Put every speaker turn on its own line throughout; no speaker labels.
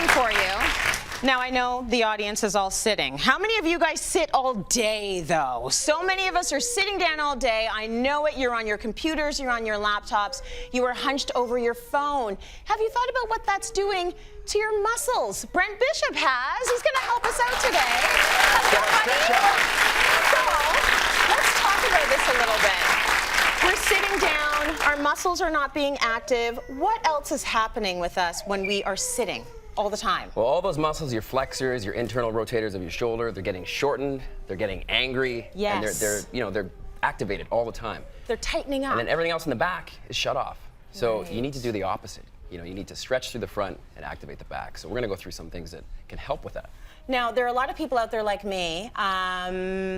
question for you. Now, I know the audience is all sitting. How many of you guys sit all day, though? So many of us are sitting down all day. I know it. You're on your computers. You're on your laptops. You are hunched over your phone. Have you thought about what that's doing to your muscles? Brent Bishop has. He's going to help us out today. So, let's talk about this a little bit. We're sitting down. Our muscles are not being active. What else is happening with us when we are sitting all the time?
Well, all those muscles, your flexors, your internal rotators of your shoulder, they're getting shortened, they're getting angry,
Yes.
and they're activated all the time.
They're tightening up.
And then everything else in the back is shut off. So you need to do the opposite. You need to stretch through the front and activate the back. So we're going to go through some things that can help with that.
Now, there are a lot of people out there like me,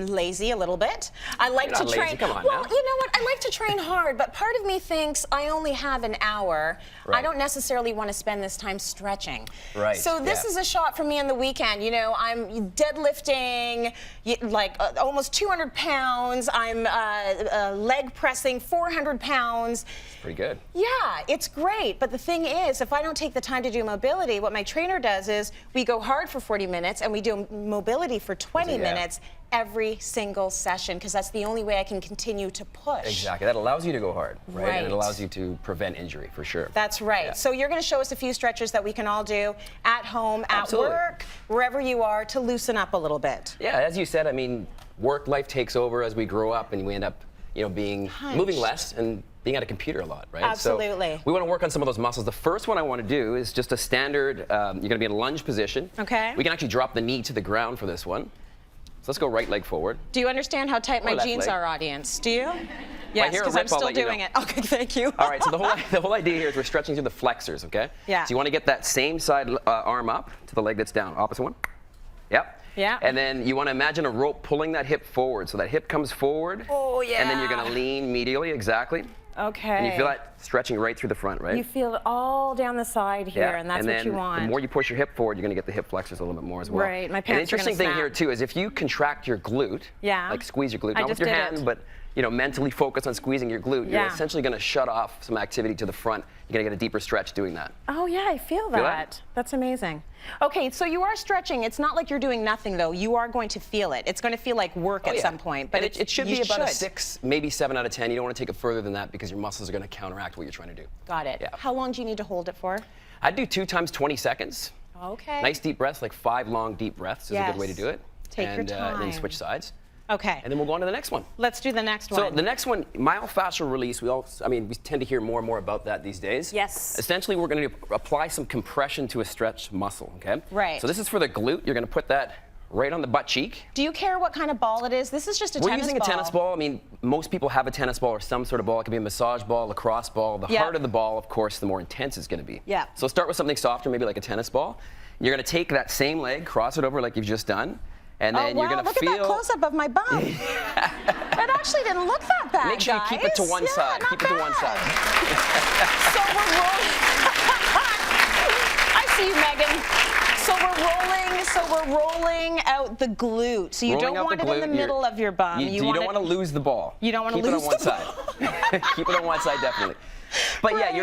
lazy a little bit. I like to train.
Lazy. Come on
well,
now.
you know what? I like to train hard, but part of me thinks I only have an hour.
Right.
I don't necessarily want to spend this time stretching.
Right.
So this is a shot for me on the weekend. You know, I'm deadlifting like almost 200 pounds. I'm leg pressing 400 pounds.
It's pretty good.
Yeah, it's great. But the thing is, if I don't take the time to do mobility, what my trainer does is we go hard for 40 minutes and we do mobility for 20 minutes every single session, because that's the only way I can continue to push.
Exactly. That allows you to go hard, right?
Right.
And it allows you to prevent injury, for sure.
That's right.
Yeah.
So you're going to show us a few stretches that we can all do at home, at
Absolutely.
work, wherever you are, to loosen up a little bit.
Yeah, as you said, I mean, work life takes over as we grow up, and we end up, moving less and being at a computer a lot, right?
Absolutely.
So we want to work on some of those muscles. The first one I want to do is just a standard, you're going to be in a lunge position.
Okay.
We can actually drop the knee to the ground for this one. So let's go right leg forward.
Do you understand how tight my
left
jeans
leg.
are, audience? Do you? Yes,
hear a
because
rip,
I'm
I'll
still
let you
doing
know.
it. Okay, thank you.
All right, so the whole idea here is we're stretching through the flexors, okay?
Yeah.
So you want to get that same side arm up to the leg that's down. Opposite one. Yep.
Yeah.
And then you want to imagine a rope pulling that hip forward. So that hip comes forward.
Oh, yeah.
And then you're going to lean medially, exactly.
Okay.
And you feel that stretching right through the front, right?
You feel it all down the side here,
Yeah.
and that's
then
what you want.
The more you push your hip forward, you're going to get the hip flexors a little bit more as well.
Right, my
An
pants are
interesting
gonna
thing here
snap.
too is if you contract your glute,
Yeah.
like squeeze your glute,
I
not with
just
your
did
hand,
it.
but mentally focus on squeezing your glute, you're
Yeah.
essentially going to shut off some activity to the front. You're going to get a deeper stretch doing that.
Oh, yeah, I feel that.
Feel that?
That's amazing. Okay, so you are stretching. It's not like you're doing nothing, though. You are going to feel it. It's going to feel like work at some point. But
And it should
you
be about a 6, maybe 7 out of 10. You don't want to take it further than that because your muscles are going to counteract what you're trying to do.
Got it.
Yeah.
How long do you need to hold it for?
I'd do 2 times 20 seconds.
Okay.
Nice deep breaths, like 5 long deep breaths is a good way to do it.
Take your
And then
time.
switch sides.
Okay.
And then we'll go on to the next one.
Let's do the next
So
one.
the next one, myofascial release, we tend to hear more and more about that these days.
Yes.
Essentially, we're going to apply some compression to a stretched muscle, okay?
Right.
So this is for the glute. You're going to put that right on the butt cheek.
Do you care what kind of ball it is? This is just a
We're
tennis
using
ball.
a tennis ball. I mean, most people have a tennis ball or some sort of ball. It could be a massage ball, lacrosse ball. The harder the ball, of course, the more intense it's going to be.
Yeah.
So start with something softer, maybe like a tennis ball. You're going to take that same leg, cross it over like you've just done, and then you're going to
look
feel.
at that close-up of my bum. That actually didn't look that bad,
Make sure you keep it to one side.
Not
Keep it to one
bad.
side.
So we're rolling. I see you, Megan. So we're rolling out the glute. So you
Rolling
don't
out
want
the
it in the
glute,
middle of your bum.
You don't want to lose the ball.
You don't want to
Keep
lose
it on one
the
side. Keep it on one side, definitely. But yeah,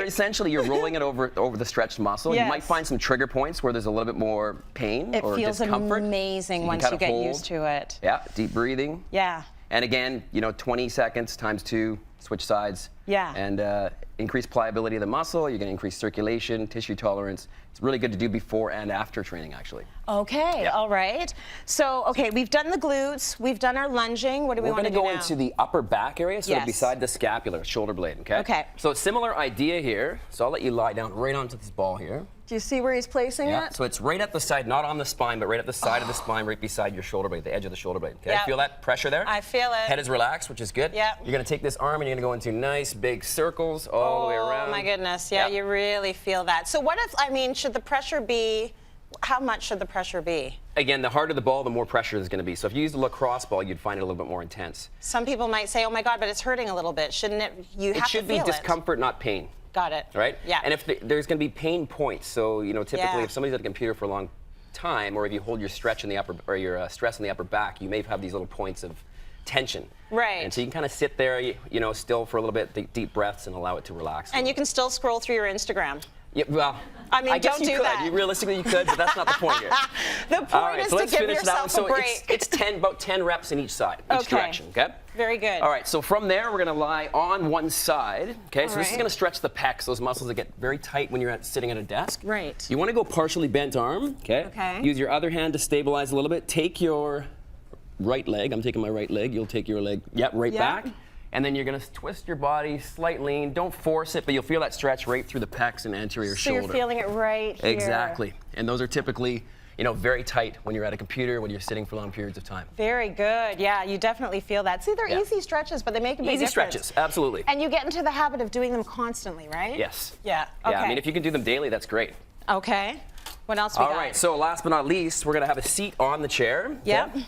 you're rolling it over the stretched muscle.
Yes.
You might find some trigger points where there's a little bit more pain or
It feels
discomfort.
amazing
You can
once
kind
you
of
get
hold.
used to it.
Yeah, deep breathing.
Yeah.
And again, 20 seconds times 2, switch sides.
Yeah.
And increase pliability of the muscle. You're going to increase circulation, tissue tolerance. It's really good to do before and after training, actually.
Okay,
Yeah.
all right. So, okay, we've done the glutes, we've done our lunging. What do we
We're
want to
going
do
to
now?
go into the upper back area, so
Yes.
beside the scapula, shoulder blade, okay?
Okay.
So similar idea here. So I'll let you lie down right onto this ball here.
Do you see where he's placing it?
So it's right at the side, not on the spine, but right at the side of the spine, right beside your shoulder blade, the edge of the shoulder blade. Okay?
Yep.
Feel that pressure there?
I feel it.
Head is relaxed, which is good.
Yep.
You're going to take this arm and you're going to go into nice big circles all the way around.
Oh my goodness, yeah, you really feel that. So what if, should the pressure be, how much should the pressure be?
Again, the harder the ball, the more pressure there's going to be. So if you use the lacrosse ball, you'd find it a little bit more intense.
Some people might say, oh my God, but it's hurting a little bit. Shouldn't it, you have
It should
to
be
feel
discomfort, not pain.
Got it.
Right?
Yeah.
And if there's going to be pain points, so typically if somebody's at a computer for a long time, or if you hold your stretch in the upper or your stress in the upper back, you may have these little points of tension.
Right.
And so you can kind of sit there, still for a little bit, deep breaths, and allow it to relax.
And you can still scroll through your Instagram.
Yeah, well,
I mean,
guess
don't
you
do
could.
that.
Realistically, you could, but that's not the point here.
The point
All right,
is
so
to
let's
give
finish that one.
yourself
So
a break.
it's about 10 reps in each side, each
Okay.
direction, okay?
Very good.
All right, so from there, we're going to lie on one side, okay? So this is
right.
going to stretch the pecs, those muscles that get very tight when you're sitting at a desk.
Right.
You want to go partially bent arm, okay?
Okay.
Use your other hand to stabilize a little bit. Take your right leg. I'm taking my right leg. You'll take your leg, right back. And then you're going to twist your body, slight lean. Don't force it, but you'll feel that stretch right through the pecs and anterior shoulder.
So you're feeling it right here.
Exactly. And those are typically, very tight when you're at a computer, when you're sitting for long periods of time.
Very good. Yeah, you definitely feel that. See, they're easy stretches, but they make a big difference.
Easy stretches, absolutely.
And you get into the habit of doing them constantly, right?
Yes.
Yeah. Okay.
Yeah, I mean, if you can do them daily, that's great.
Okay. What else we got?
All right, so last but not least, we're going to have a seat on the chair.
Yep.
Okay?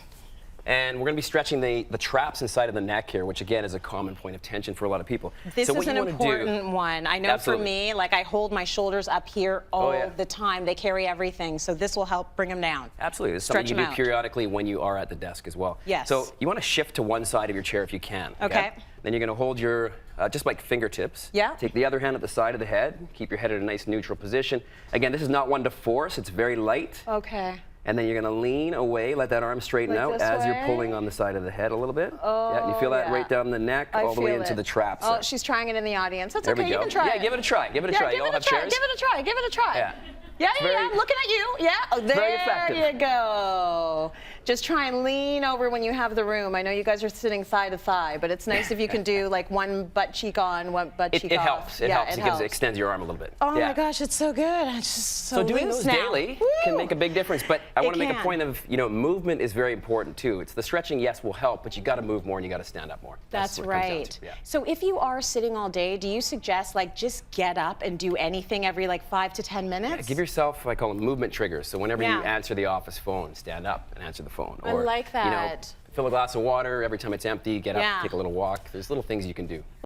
And we're going to be stretching the traps inside of the neck here, which again is a common point of tension for a lot of people.
This
so what
is an
you wanna
important one. I know
Absolutely.
for me, like I hold my shoulders up here all
yeah.
the time. They carry everything, so this will help bring them down.
Absolutely. It's
Stretch
something you
them
do
out.
periodically when you are at the desk as well.
Yes.
So you want to shift to one side of your chair if you can.
Okay.
Then you're going to hold your, just like fingertips.
Yeah.
Take the other hand at the side of the head. Keep your head at a nice neutral position. Again, this is not one to force. It's very light.
Okay.
And then you're going to lean away, let that arm straighten
Like
out
this
as
way?
you're pulling on the side of the head a little bit.
Oh,
yeah, and you feel that
yeah.
right down the neck,
I
all the way
feel
into
it.
the traps.
Oh,
there.
she's trying it in the audience. That's
There
okay.
we
You
go.
can try
Yeah,
it.
give it a try. Give it a
Yeah,
try.
give
You all
it a
have
try.
chairs?
Give it a try. Give it a try.
Yeah.
Yeah,
It's very-
I'm looking at you. Yeah. Oh,
very effective.
there you go. Just try and lean over when you have the room. I know you guys are sitting thigh to thigh, but it's nice if you can do like one butt cheek on, one butt cheek
It
off.
helps. It
Yeah,
helps.
it
It extends your arm a little bit.
Oh
yeah.
my gosh, it's so good. It's just so
So doing
loose
those
now.
daily
Woo!
can make a big difference. But I want to make a
can.
point of, movement is very important too. It's the stretching, yes, will help, but you got to move more and you got to stand up more.
That's
what it comes down
right.
to, yeah.
So if you are sitting all day, do you suggest like just get up and do anything every like 5 to 10 minutes?
Give yourself, I call them movement triggers. So whenever
Yeah.
you answer the office phone, stand up and answer the phone.
I
Or,
like that.
fill a glass of water every time it's empty, get
Yeah.
up, take a little walk. There's little things you can do.